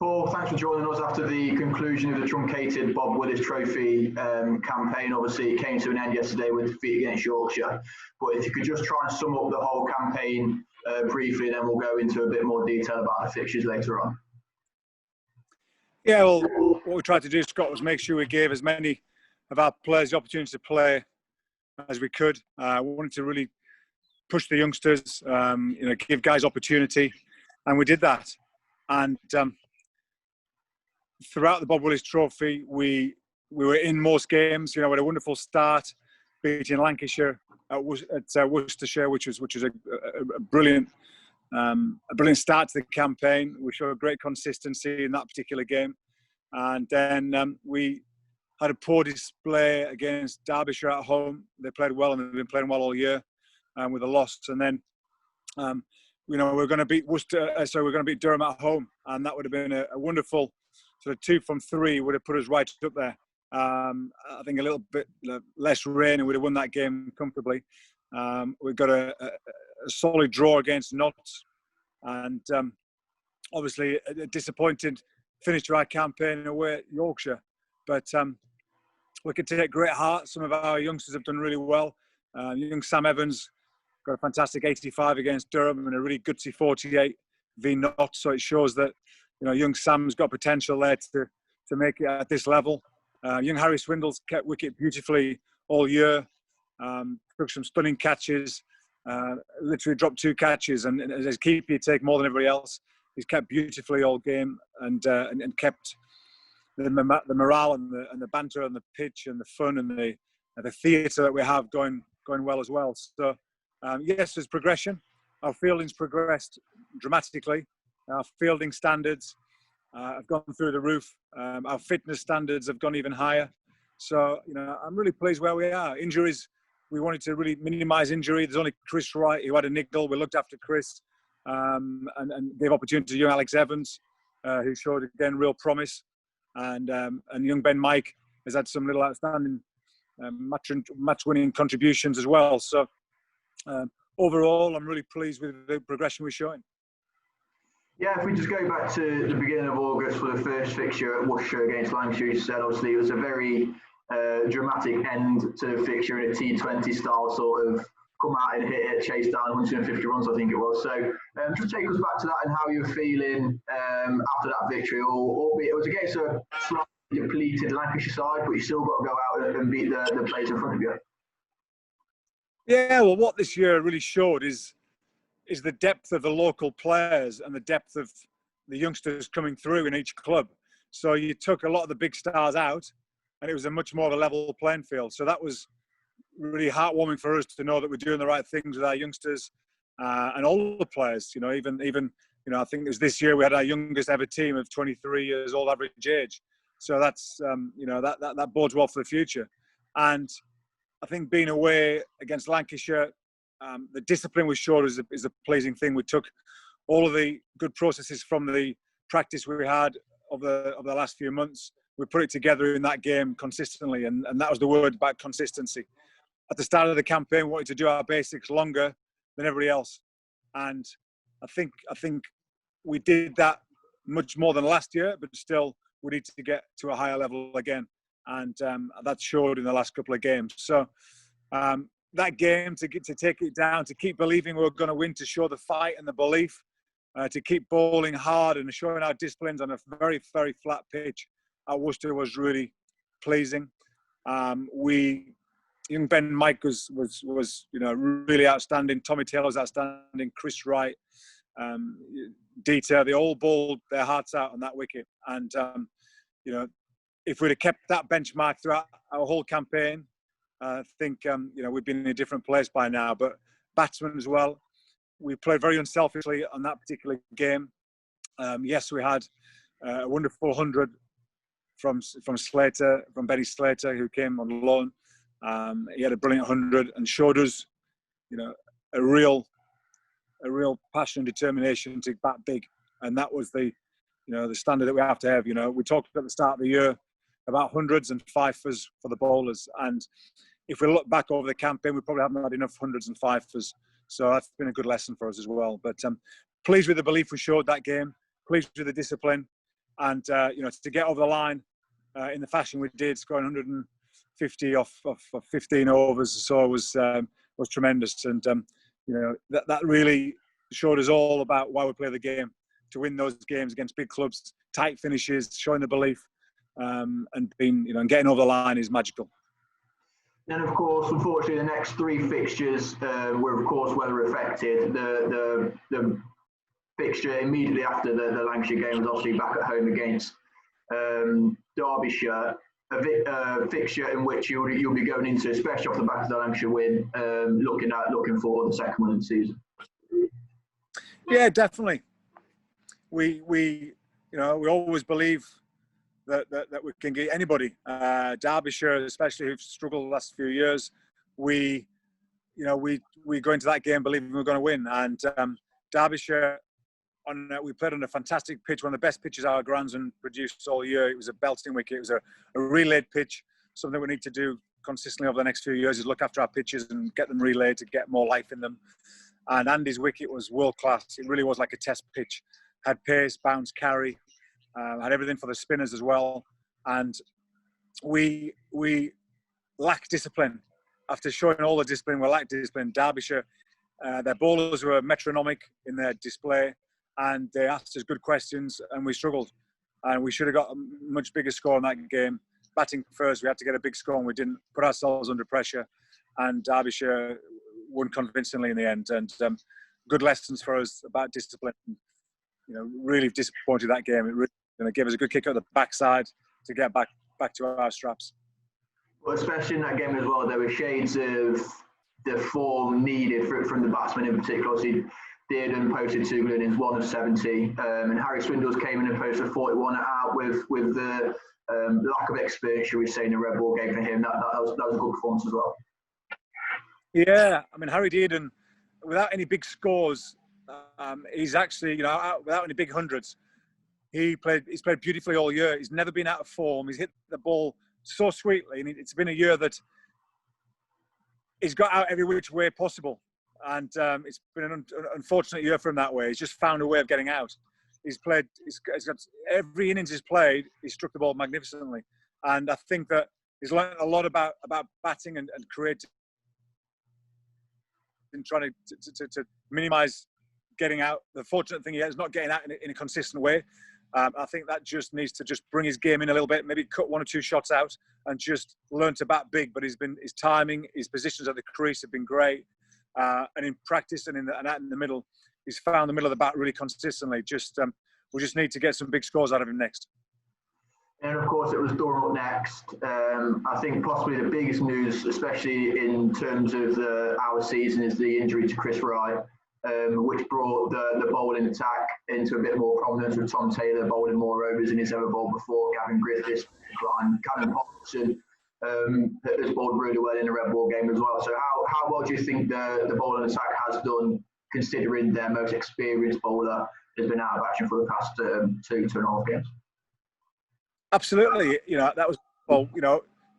Paul, thanks for joining us after the conclusion of the truncated Bob Willis Trophy campaign. Obviously, it came to an end yesterday with defeat against Yorkshire. But if you could just try and sum up the whole campaign briefly, then we'll go into a bit more detail about the fixtures later on. Yeah, well, what we tried to do, Scott, was make sure we gave as many of our players the opportunity to play as we could. We wanted to really push the youngsters, give guys opportunity, and we did that. And throughout the Bob Willis Trophy, we were in most games. We had a wonderful start, beating Lancashire at Worcestershire, which was a brilliant start to the campaign. We showed great consistency in that particular game, and then we had a poor display against Derbyshire at home. They played well, and they've been playing well all year, with a loss. And then we're going to beat Worcester, so we're going to beat Durham at home, and that would have been a wonderful sort of 2 from 3 would have put us right up there. I think a little bit less rain and we'd have won that game comfortably. We've got a solid draw against Notts, and obviously a disappointed finish to our campaign away at Yorkshire. But we can take great heart. Some of our youngsters have done really well. Young Sam Evans got a fantastic 85 against Durham and a really gutsy 48 v Notts. So it shows that young Sam's got potential there to make it at this level. Young Harry Swindle's kept wicket beautifully all year. Took some stunning catches. Literally dropped 2 catches, and as a keeper, you take more than everybody else. He's kept beautifully all game and kept the morale and the banter on the pitch and the fun and the theatre that we have going well as well. So yes, there's progression. Our fielding's progressed dramatically. Our fielding standards have gone through the roof. Our fitness standards have gone even higher. So, I'm really pleased where we are. Injuries, we wanted to really minimise injury. There's only Chris Wright who had a niggle. We looked after Chris and gave opportunity to young Alex Evans, who showed, again, real promise. And young Ben Mike has had some little outstanding match-winning contributions as well. So, overall, I'm really pleased with the progression we're showing. Yeah, if we just go back to the beginning of August for the first fixture at Worcestershire against Lancashire, you said obviously it was a very dramatic end to the fixture in a T20 style sort of come out and hit it, chase down 150 runs, I think it was. So just take us back to that and how you were feeling after that victory, albeit it was against a slightly depleted Lancashire side, but you still got to go out and beat the players in front of you. Yeah, well, what this year really showed is the depth of the local players and the depth of the youngsters coming through in each club. So you took a lot of the big stars out, and it was a much more of a level playing field. So that was really heartwarming for us to know that we're doing the right things with our youngsters and all the players. Even I think it was this year we had our youngest ever team of 23 years old average age. So that's that bodes well for the future. And I think being away against Lancashire, the discipline we showed is a pleasing thing. We took all of the good processes from the practice we had of the last few months. We put it together in that game consistently, and that was the word about consistency. At the start of the campaign, we wanted to do our basics longer than everybody else, and I think we did that much more than last year. But still, we need to get to a higher level again, and that showed in the last couple of games. So. That game to take it down, to keep believing we were going to win, to show the fight and the belief, to keep bowling hard and showing our disciplines on a very, very flat pitch at Worcester was really pleasing. Young Ben Mike was really outstanding. Tommy Taylor was outstanding. Chris Wright, Dieter, they all bowled their hearts out on that wicket. And if we'd have kept that benchmark throughout our whole campaign, I think we'd been in a different place by now. But batsmen as well, we played very unselfishly on that particular game. Yes, we had a wonderful 100 from Slater, from Benny Slater, who came on loan. He had a brilliant 100 and showed us, a real passion and determination to bat big, and that was the standard that we have to have. We talked at the start of the year about hundreds and fifers for the bowlers, and if we look back over the campaign, we probably haven't had enough hundreds and fifers. So that's been a good lesson for us as well. But pleased with the belief we showed that game, pleased with the discipline, And to get over the line in the fashion we did, scoring 150 off 15 overs or so was tremendous. And that really showed us all about why we play the game, to win those games against big clubs, tight finishes, showing the belief, and getting over the line is magical. Then, of course, unfortunately, the next 3 fixtures were, of course, weather affected. The fixture immediately after the Lancashire game was obviously back at home against Derbyshire, a fixture in which you'll be going into, especially off the back of the Lancashire win, looking forward to the second one of the season. Yeah, definitely. We always believe that we can get anybody. Derbyshire, especially, who've struggled the last few years, we go into that game believing we're going to win. And Derbyshire, we played on a fantastic pitch, one of the best pitches our grandson produced all year. It was a belting wicket. It was a relayed pitch. Something we need to do consistently over the next few years is look after our pitches and get them relayed to get more life in them. And Andy's wicket was world class. It really was like a test pitch. Had pace, bounce, carry, had everything for the spinners as well. And we lack discipline. After showing all the discipline, we lack discipline. Derbyshire, their bowlers were metronomic in their display, and they asked us good questions, and we struggled. And we should have got a much bigger score in that game. Batting first, we had to get a big score, and we didn't. Put ourselves under pressure, and Derbyshire won convincingly in the end. And good lessons for us about discipline. Really disappointed that game. It really gave us a good kick at the backside to get back to our straps. Well, especially in that game as well, there were shades of the form needed from the batsmen in particular. Obviously, Dearden posted 2 good innings, 1 of 70, and Harry Swindles came in and posted 41 out with the lack of experience, should we say, in a red ball game for him. That was a good performance as well. Yeah, I mean, Harry Dearden, without any big scores, he's actually, without any big hundreds, he's played beautifully all year. He's never been out of form. He's hit the ball so sweetly, and it's been a year that he's got out every which way possible. And it's been an unfortunate year for him that way. He's just found a way of getting out. He's got every innings he's played, he struck the ball magnificently. And I think that he's learned a lot about batting and creating, and trying to minimise getting out. The fortunate thing is not getting out in a consistent way. I think that just needs to just bring his game in a little bit, maybe cut 1 or 2 shots out and just learn to bat big. But his timing, his positions at the crease have been great. And in practice and in the middle, he's found the middle of the bat really consistently. We just need to get some big scores out of him next. And of course, it was Durham up next. I think possibly the biggest news, especially in terms of our season, is the injury to Chris Wright, which brought the bowling attack into a bit more prominence, with Tom Taylor bowling more overs than he's ever bowled before. Gavin Griffiths declined. Cannon Potson has bowled really well in the red ball game as well. So how well do you think the bowling attack has done, considering their most experienced bowler has been out of action for the past 2.5 games? Absolutely. That was,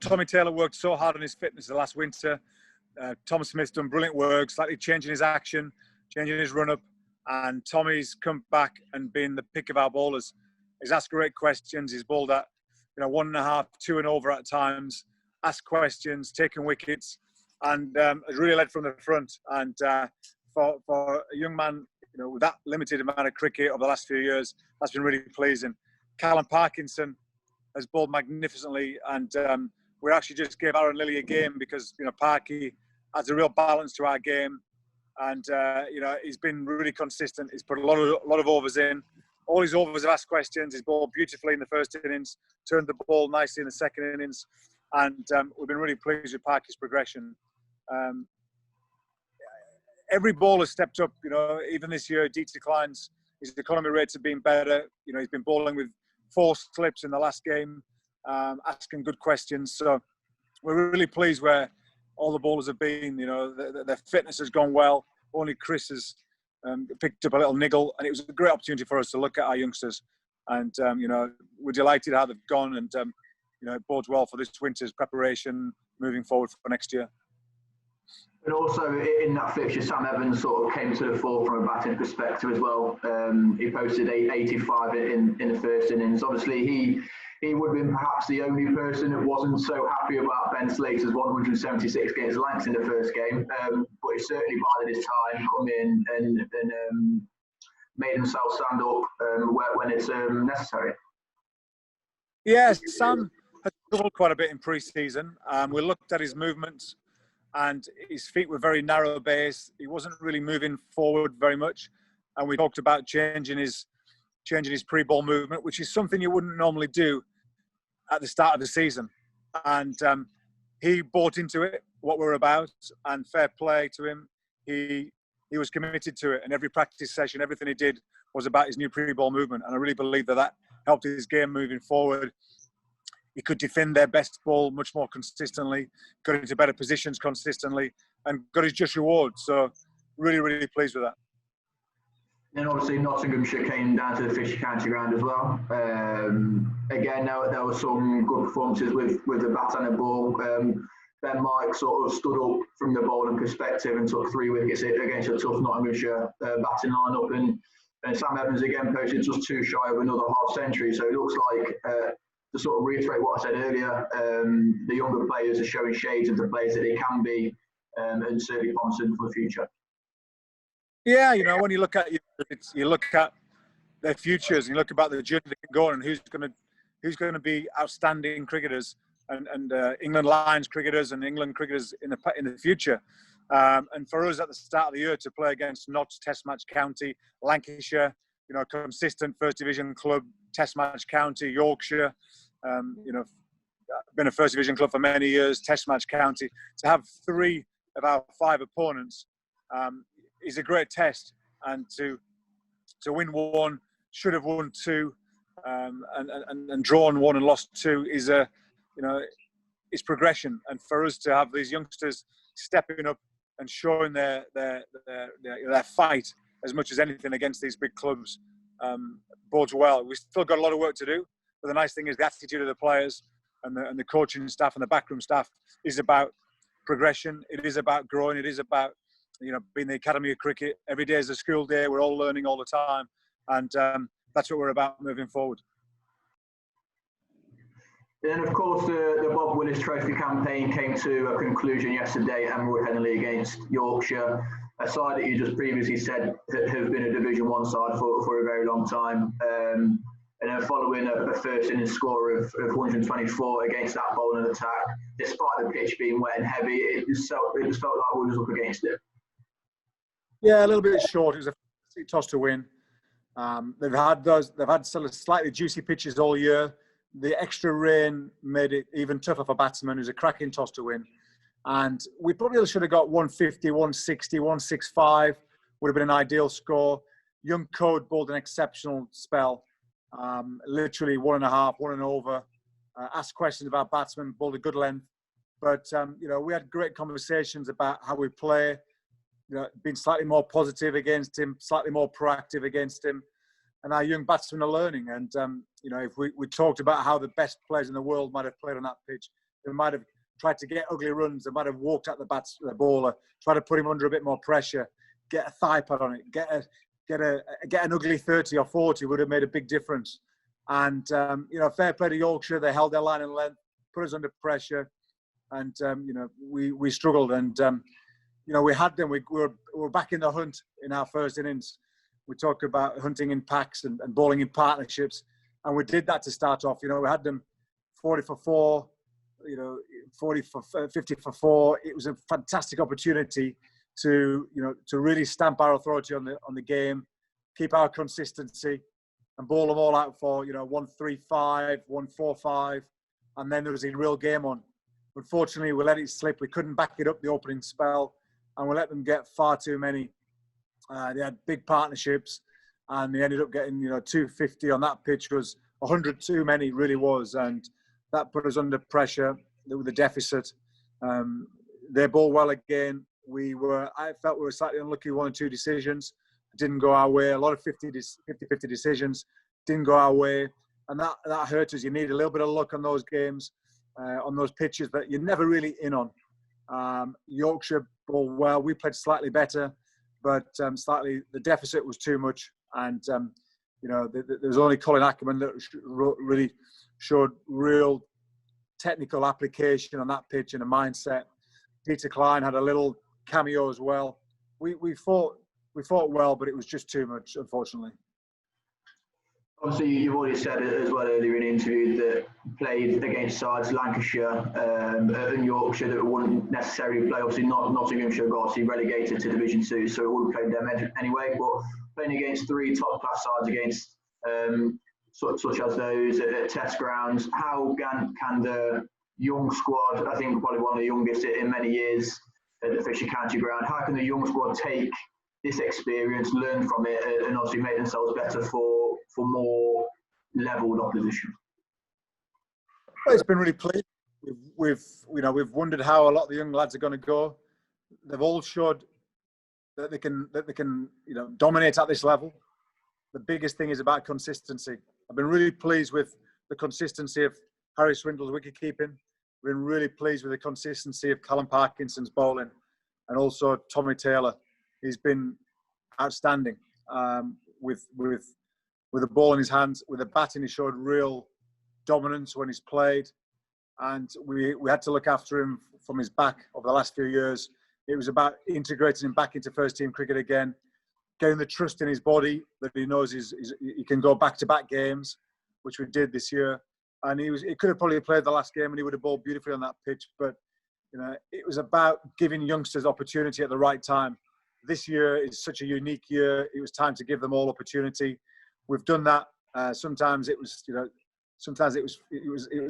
Tommy Taylor worked so hard on his fitness the last winter. Tom Smith's done brilliant work, slightly changing his action, changing his run-up, and Tommy's come back and been the pick of our bowlers. He's asked great questions. He's bowled at 1.5, 2 and over at times, asked questions, taken wickets, and has really led from the front. And for a young man, with that limited amount of cricket over the last few years, that's been really pleasing. Callum Parkinson has bowled magnificently, and we actually just gave Aaron Lilly a game because Parky adds a real balance to our game, and he's been really consistent. He's put a lot of overs in. All his overs have asked questions. He's bowled beautifully in the first innings, turned the ball nicely in the second innings, and we've been really pleased with Parky's progression. Every bowler stepped up. Even this year, Dieter Klein's his economy rates have been better. He's been bowling with 4 slips in the last game, asking good questions. So we're really pleased where all the bowlers have been. Their fitness has gone well. Only Chris has picked up a little niggle, and it was a great opportunity for us to look at our youngsters. And we're delighted how they've gone, and it bodes well for this winter's preparation moving forward for next year. And also in that fixture, Sam Evans sort of came to the fore from a batting perspective as well. He posted 85 in the first innings. Obviously, he would have been perhaps the only person that wasn't so happy about Ben Slater's 176 against Lancs in the first game. But he certainly bided his time, come in and made himself stand up when it's necessary. Yes, Sam has struggled quite a bit in pre-season. We looked at his movements, and his feet were very narrow base. He wasn't really moving forward very much. And we talked about changing his pre-ball movement, which is something you wouldn't normally do at the start of the season. And he bought into it, what we're about, and fair play to him. He was committed to it, and every practice session, everything he did was about his new pre-ball movement. And I really believe that helped his game moving forward. He could defend their best ball much more consistently, got into better positions consistently, and got his just reward. So really, really pleased with that. And obviously Nottinghamshire came down to the Fisher County ground as well. Again, there were some good performances with the bat and the ball. Ben Mike sort of stood up from the bowling perspective and took 3 wickets against a tough Nottinghamshire batting lineup. And Sam Evans again posted just 2 shy of another half century. So it looks like, to sort of reiterate what I said earlier, the younger players are showing shades of the players that they can be, and certainly promising for the future. Yeah, when you look at their futures, and you look about the journey they can go on, and who's going to be outstanding cricketers and England Lions cricketers and England cricketers in the future. And for us at the start of the year to play against Notts, Test Match County, Lancashire, consistent First Division club, Test Match County, Yorkshire, been a First Division club for many years, Test Match County. To have 3 of our 5 opponents is a great test, and to win 1, should have won 2, and drawn 1 and lost 2 is is progression. And for us to have these youngsters stepping up and showing their fight as much as anything against these big clubs bodes well. We've still got a lot of work to do, but the nice thing is the attitude of the players and the coaching staff and the backroom staff is about progression. It is about growing. It is about being the Academy of Cricket. Every day is a school day. We're all learning all the time, and that's what we're about moving forward. Then, of course, the Bob Willis Trophy campaign came to a conclusion yesterday at Emerald Henley against Yorkshire, a side that you just previously said have been a Division 1 side for a very long time. And then following a first innings score of 124 against that bowling attack, despite the pitch being wet and heavy, it just felt like we was up against it. Yeah, a little bit short. It was a toss to win. They've had slightly juicy pitches all year. The extra rain made it even tougher for batsmen. It was a cracking toss to win. And we probably should have got 150, 160, 165. Would have been an ideal score. Young Code bowled an exceptional spell. Literally 1.5, 1 and over. Asked questions about batsmen, bowled a good length. But, we had great conversations about how we play. Been slightly more positive against him, slightly more proactive against him. And our young batsmen are learning. And, if we talked about how the best players in the world might have played on that pitch, they might have tried to get ugly runs, they might have walked at the bowler, try to put him under a bit more pressure, get a thigh pad on it, get an ugly 30 or 40 would have made a big difference. And, fair play to Yorkshire. They held their line and length, put us under pressure. And, we struggled. And, we had them. We were back in the hunt in our first innings. We talk about hunting in packs and bowling in partnerships. And we did that to start off. We had them 40 for 4, 40 for 50 for 4. It was a fantastic opportunity to really stamp our authority on the game, keep our consistency, and bowl them all out for 135, 145, and then there was a real game on. Unfortunately, we let it slip. We couldn't back it up the opening spell, and we let them get far too many. They had big partnerships, and they ended up getting 250 on that pitch. Was 100 too many, really was, and that put us under pressure with the deficit. They bowled well again. I felt we were slightly unlucky, 1 or 2 decisions didn't go our way. A lot of 50-50 decisions didn't go our way, and that hurt us. You need a little bit of luck on those games, on those pitches that you're never really in on. Yorkshire ball well. We played slightly better, but slightly the deficit was too much. And there was only Colin Ackerman that really showed real technical application on that pitch and a mindset. Peter Klein had a little cameo as well. We fought well, but it was just too much, unfortunately. Obviously, you've already said it as well earlier in the interview that played against sides Lancashire and Yorkshire that wouldn't necessarily play. Obviously, Nottinghamshire got obviously relegated to Division 2, so it wouldn't play them anyway. But playing against 3 top-class sides against such as those at test grounds, how can the young squad, I think probably one of the youngest in many years at the Fisher County ground, how can the young squad take this experience, learn from it, and obviously make themselves better for more levelled opposition? Well, it's been really pleasing. We've wondered how a lot of the young lads are going to go. They've all showed that they can dominate at this level. The biggest thing is about consistency. I've been really pleased with the consistency of Harry Swindle's wicket keeping. I've been really pleased with the consistency of Callum Parkinson's bowling, and also Tommy Taylor. He's been outstanding with the ball in his hands, with the batting. He showed real dominance when he's played, and we had to look after him from his back over the last few years. It was about integrating him back into first team cricket again, getting the trust in his body that he knows he can go back-to-back games, which we did this year. And he could have probably played the last game and he would have bowled beautifully on that pitch. But it was about giving youngsters opportunity at the right time. This year is such a unique year. It was time to give them all opportunity. We've done that. Sometimes it was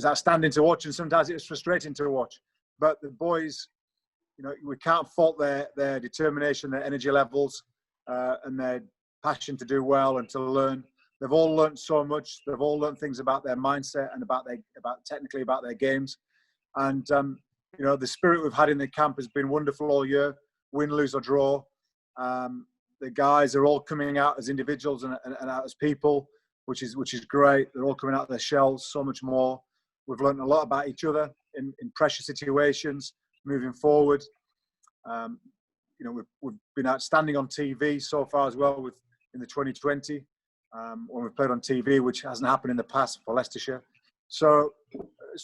outstanding to watch, and sometimes it was frustrating to watch. But the boys, we can't fault their determination, their energy levels, and their passion to do well and to learn. They've all learned so much. They've all learned things about their mindset and about their games. And the spirit we've had in the camp has been wonderful all year. Win, lose or draw. The guys are all coming out as individuals and out as people, which is great. They're all coming out of their shells so much more. We've learned a lot about each other in pressure situations, moving forward. We've been outstanding on TV so far as well in the 2020 when we've played on TV, which hasn't happened in the past for Leicestershire. So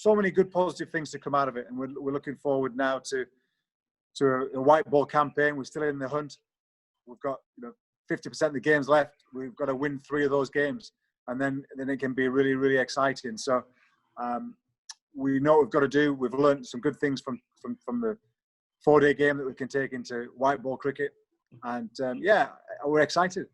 many good positive things to come out of it, and we're looking forward now to a white ball campaign. We're still in the hunt. We've got 50% of the games left. We've got to win 3 of those games, and then it can be really, really exciting. So we know what we've got to do. We've learned some good things from the 4-day game that we can take into white ball cricket, and we're excited.